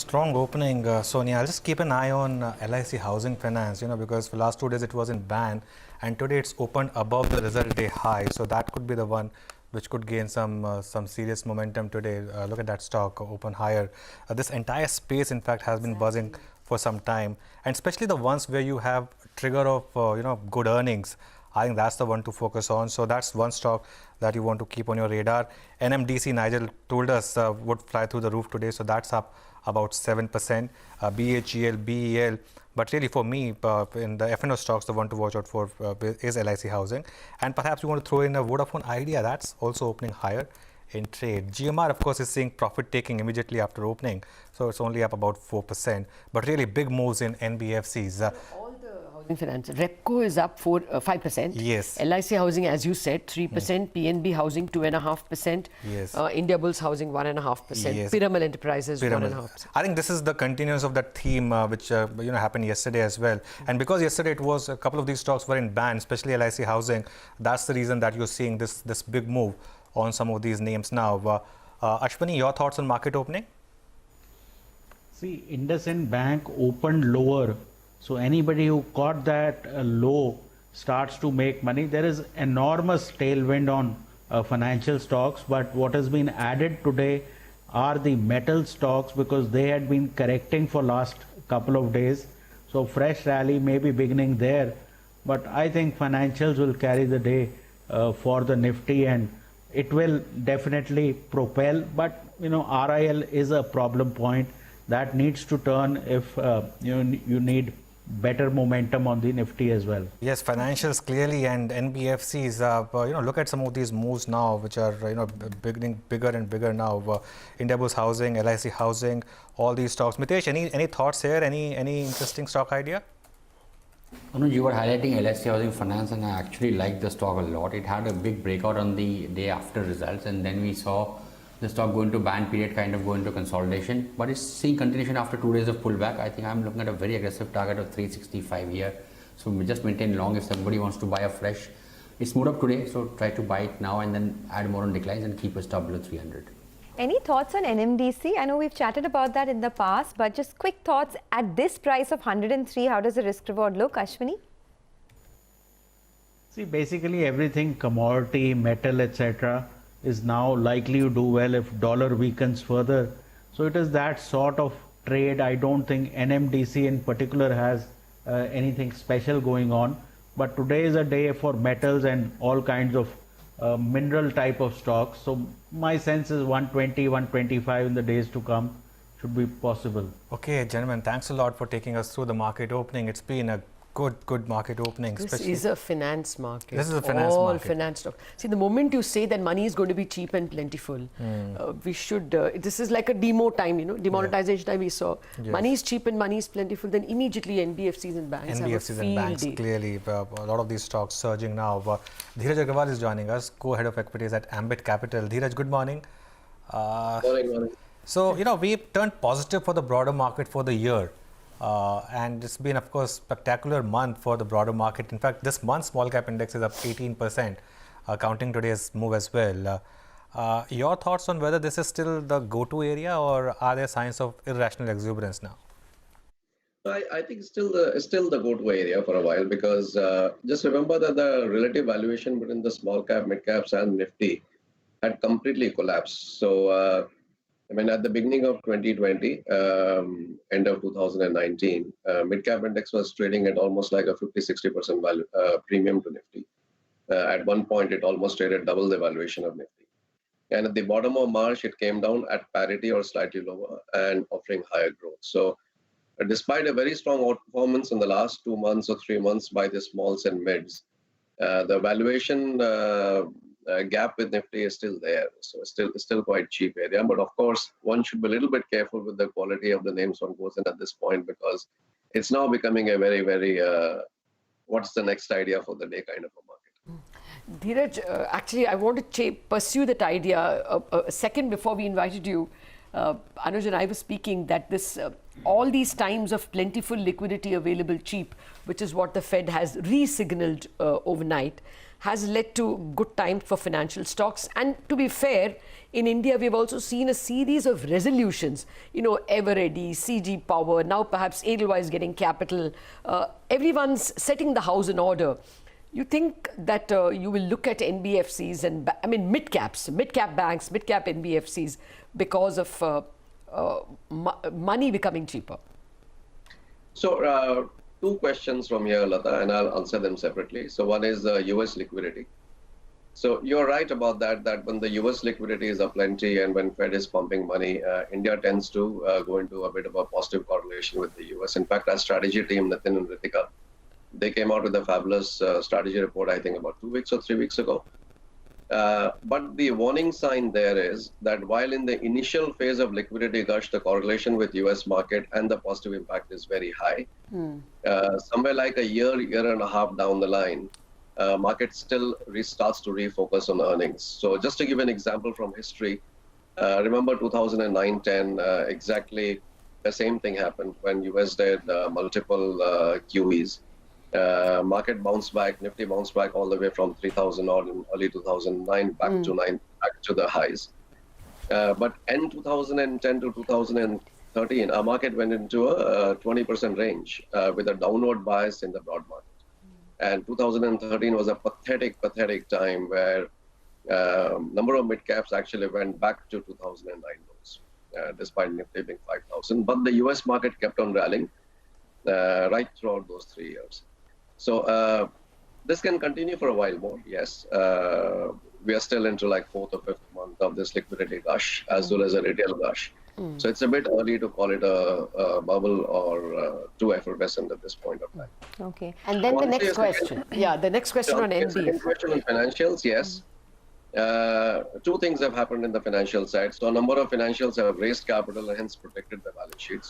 Strong opening, Sonia. I'll just keep an eye on LIC Housing Finance, because for last 2 days it was in ban, and today it's opened above the result day high. So that could be the one which could gain some serious momentum today. Look at that stock open higher. This entire space, in fact, has been buzzing for some time, and especially the ones where you have trigger of good earnings. I think that's the one to focus on. So that's one stock that you want to keep on your radar. NMDC, Nigel told us, would fly through the roof today, so that's up about 7%. BHEL, BEL, but really for me, in the F&O stocks, the one to watch out for is LIC Housing. And perhaps you want to throw in a Vodafone Idea, that's also opening higher in trade. GMR, of course, is seeing profit taking immediately after opening, so it's only up about 4%. But really big moves in NBFCs. All the housing finance, Repco is up 5%. Yes. LIC Housing, as you said, 3%. PNB Housing 2.5%. Yes. India Bulls Housing 1.5%. Yes. Piramal Enterprises 1.5%. I think this is the continuance of that theme which happened yesterday as well. And because yesterday it was a couple of these stocks were in ban, especially LIC Housing, that's the reason that you're seeing this big move on some of these names now. Ashwini, your thoughts on market opening? See, IndusInd Bank opened lower, so anybody who caught that low starts to make money. There is enormous tailwind on financial stocks, but what has been added today are the metal stocks because they had been correcting for last couple of days. So fresh rally may be beginning there, but I think financials will carry the day for the Nifty, and it will definitely propel. But RIL is a problem point that needs to turn if you need better momentum on the Nifty as well. Yes, financials clearly, and NBFCs. Look at some of these moves now, which are beginning bigger and bigger now. India Bulls Housing, LIC Housing, all these stocks. Mitesh, any thoughts here? Any interesting stock idea? You were highlighting LIC Housing Finance, and I actually like the stock a lot. It had a big breakout on the day after results, and then we saw the stock go into ban period, kind of go into consolidation. But it's seeing continuation after 2 days of pullback. I think I'm looking at a very aggressive target of 365 here. So we just maintain long if somebody wants to buy a fresh. It's moved up today, so try to buy it now and then add more on declines and keep a stop below 300. Any thoughts on NMDC? I know we've chatted about that in the past, but just quick thoughts at this price of 103, how does the risk reward look, Ashwini? See, basically everything, commodity, metal, etc., is now likely to do well if dollar weakens further. So it is that sort of trade. I don't think NMDC in particular has anything special going on. But today is a day for metals and all kinds of mineral type of stocks. So my sense is 120, 125 in the days to come should be possible. Okay, gentlemen, thanks a lot for taking us through the market opening. It's been a good market opening. This is a finance market. This is a finance all market. Finance stock. See, the moment you say that money is going to be cheap and plentiful, we should. This is like a demo time, demonetization time. We saw money is cheap and money is plentiful. Then immediately NBFCs and banks have a field banks day. clearly a lot of these stocks surging now. Dheeraj Agarwal is joining us, co-head of equities at Ambit Capital. Dheeraj, good morning. Morning. So we've turned positive for the broader market for the year. And it's been, of course, spectacular month for the broader market. In fact, this month small cap index is up 18%, counting today's move as well. Your thoughts on whether this is still the go-to area, or are there signs of irrational exuberance now? I think it's still the go-to area for a while, because just remember that the relative valuation between the small cap, mid caps, and Nifty had completely collapsed. So at the beginning of 2020, end of 2019, mid-cap index was trading at almost like a 50-60% value premium to Nifty. At one point, it almost traded double the valuation of Nifty. And at the bottom of March, it came down at parity or slightly lower and offering higher growth. So despite a very strong outperformance in the last 2 months or 3 months by the smalls and mids, the valuation gap with Nifty is still there. So it's still quite cheap area. But of course, one should be a little bit careful with the quality of the names one goes in at this point, because it's now becoming a very, very what's the next idea for the day kind of a market. Dheeraj, actually, I want to pursue that idea a second before we invited you. Anuj and I were speaking that this all these times of plentiful liquidity available cheap, which is what the Fed has re-signaled overnight. has led to good times for financial stocks. And to be fair, in India, we've also seen a series of resolutions, Eveready, CG Power, now perhaps Edelweiss getting capital. Everyone's setting the house in order. You think that you will look at NBFCs and, mid-cap banks, mid-cap NBFCs because of money becoming cheaper? So, two questions from here, Lata, and I'll answer them separately. So one is US liquidity. So you're right about that when the US liquidity is aplenty and when Fed is pumping money, India tends to go into a bit of a positive correlation with the US. In fact, our strategy team, Nitin and Ritika, they came out with a fabulous strategy report, I think about 2 weeks or 3 weeks ago. But the warning sign there is that while in the initial phase of liquidity gush, the correlation with US market and the positive impact is very high. Somewhere like a year and a half down the line, market still restarts to refocus on earnings. So just to give an example from history, remember 2009-10, exactly the same thing happened when US did multiple QEs. Market bounced back, Nifty bounced back all the way from 3,000 odd in early 2009 back to the highs. But in 2010 to 2013, our market went into a 20% range with a downward bias in the broad market. And 2013 was a pathetic time where number of mid caps actually went back to 2009 lows, despite Nifty being 5,000. But the US market kept on rallying right throughout those 3 years. So this can continue for a while more, yes. We are still into like 4th or 5th month of this liquidity gush as well as a retail gush. So it's a bit early to call it a bubble or too effervescent at this point of time. Okay. And then the next question. Yeah, the next question on NB. Second question on financials, yes. Two things have happened in the financial side. So a number of financials have raised capital and hence protected the balance sheet.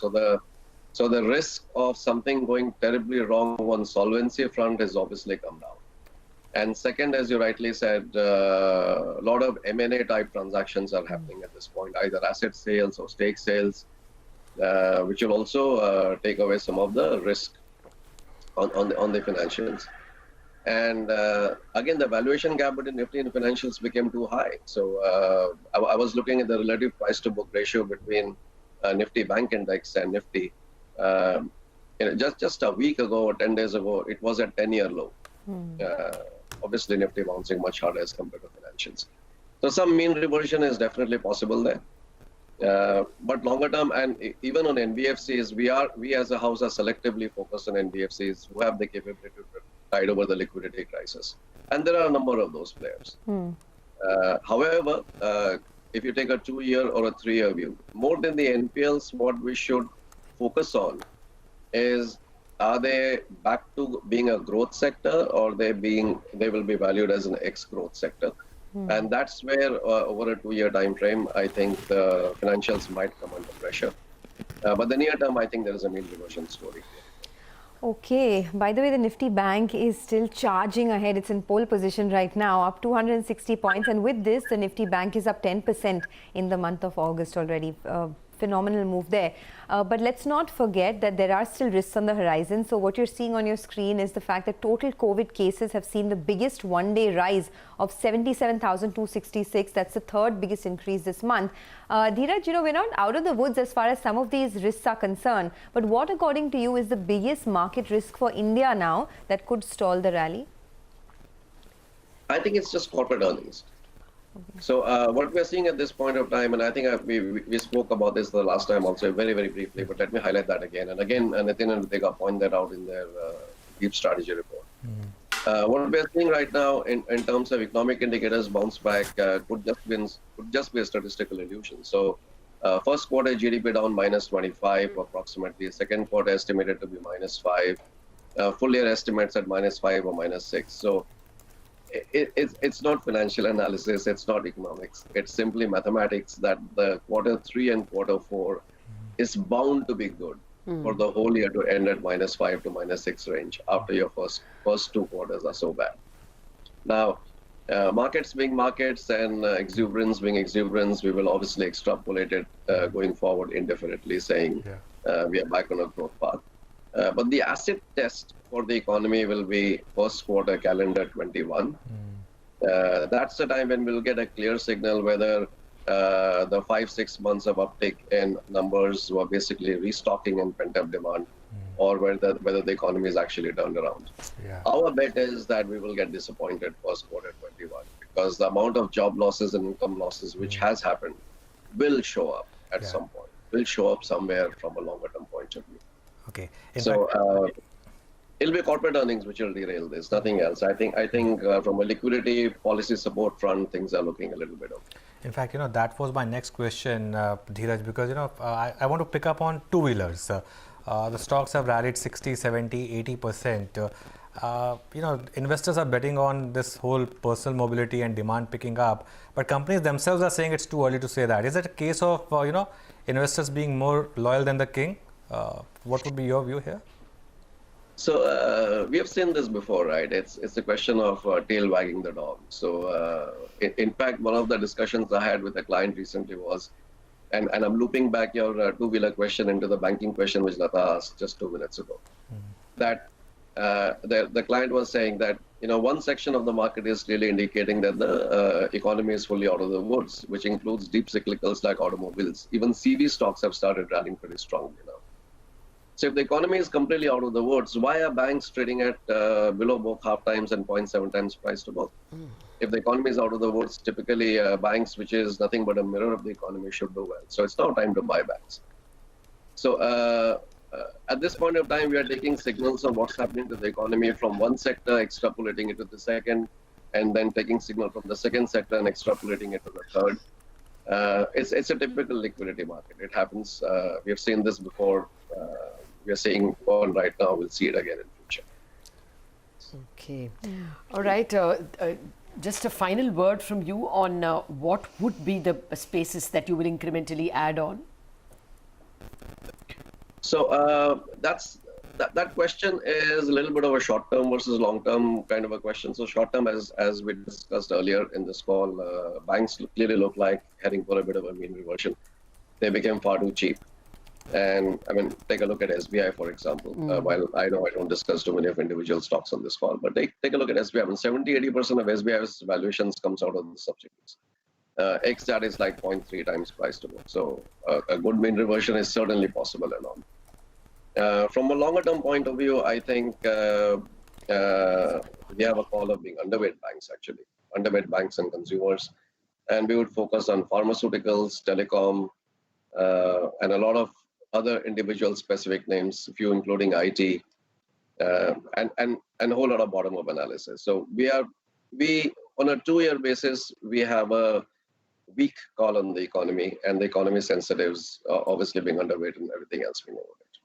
So the risk of something going terribly wrong on solvency front has obviously come down. And second, as you rightly said, a lot of M&A type transactions are happening at this point, either asset sales or stake sales, which will also take away some of the risk on the financials. And again, the valuation gap between Nifty and financials became too high. So I was looking at the relative price to book ratio between Nifty Bank Index and Nifty. Just a week ago or 10 days ago, it was at 10-year low. Obviously, Nifty bouncing much harder as compared to financials. So some mean reversion is definitely possible there. But longer term, and even on NBFCs, we as a house are selectively focused on NBFCs who have the capability to tide over the liquidity crisis. And there are a number of those players. However, if you take a 2-year or a 3-year view, more than the NPLs, what we should focus on is, are they back to being a growth sector or they will be valued as an ex-growth sector? And that's where over a 2-year time frame, I think the financials might come under pressure. But the near term, I think there is a mean reversion story. Okay. By the way, the Nifty Bank is still charging ahead. It's in pole position right now, up 260 points. And with this, the Nifty Bank is up 10% in the month of August already. Phenomenal move there. But let's not forget that there are still risks on the horizon. So what you're seeing on your screen is the fact that total COVID cases have seen the biggest one-day rise of 77,266. That's the third biggest increase this month. Dheeraj, we're not out of the woods as far as some of these risks are concerned. But what, according to you, is the biggest market risk for India now that could stall the rally? I think it's just corporate earnings. So what we're seeing at this point of time, and I think we spoke about this the last time also very, very briefly, but let me highlight that again. And again, Nitin and Ritika point that out in their deep strategy report. What we're seeing right now in terms of economic indicators bounce back could just be a statistical illusion. So first quarter GDP down -25 approximately. Second quarter estimated to be -5. Full year estimates at -5 or -6. So it's not financial analysis, it's not economics. It's simply mathematics that the quarter 3 and quarter 4 is bound to be good for the whole year to end at -5 to -6 range after your first 2 quarters are so bad. Now, markets being markets and exuberance being exuberance, we will obviously extrapolate it going forward indefinitely, saying we are back on a growth path. But the acid test for the economy will be first quarter calendar 21. That's the time when we'll get a clear signal whether the 5-6 months of uptick in numbers were basically restocking and pent-up demand, or whether the economy is actually turned around. Yeah. Our bet is that we will get disappointed first quarter 21 because the amount of job losses and income losses which has happened will show up at some point, will show up somewhere from a longer term point of view. Okay. In So fact, it'll be corporate earnings which will derail this, nothing else. I think from a liquidity policy support front, things are looking a little bit okay. in fact, that was my next question, Dheeraj, because I want to pick up on two-wheelers. The stocks have rallied 60, 70, 80%. Investors are betting on this whole personal mobility and demand picking up, but companies themselves are saying it's too early to say that. Is it a case of investors being more loyal than the king? What would be your view here? So we have seen this before, right? It's a question of tail wagging the dog. So in fact, one of the discussions I had with a client recently was, and I'm looping back your two-wheeler question into the banking question which Lata asked just 2 minutes ago, that the client was saying that one section of the market is clearly indicating that the economy is fully out of the woods, which includes deep cyclicals like automobiles. Even CV stocks have started rallying pretty strongly now. So if the economy is completely out of the woods, why are banks trading at below both half times and 0.7 times price to book? If the economy is out of the woods, typically banks, which is nothing but a mirror of the economy, should do well. So it's now time to buy banks. So at this point of time, we are taking signals of what's happening to the economy from one sector, extrapolating it to the second, and then taking signal from the second sector and extrapolating it to the third. It's a typical liquidity market. It happens. We have seen this before. We are seeing one right now. We'll see it again in future. Okay. All right. Just a final word from you on what would be the spaces that you will incrementally add on? So that question is a little bit of a short-term versus long-term kind of a question. So short-term, as we discussed earlier in this call, banks clearly look like heading for a bit of a mean reversion. They became far too cheap. And I mean, take a look at SBI, for example. While I know I don't discuss too many of individual stocks on this call, but take a look at SBI. I mean, 70-80% of SBI's valuations comes out of the subsidiaries. X that is like 0.3 times price to book. So a good mean reversion is certainly possible and on. From a longer term point of view, I think we have a call of being underweight banks, actually, underweight banks and consumers. And we would focus on pharmaceuticals, telecom, and a lot of other individual specific names, a few including IT, and a whole lot of bottom up analysis. So we on a 2-year basis, we have a weak call on the economy, and the economy sensitives obviously being underweight and everything else being overweight.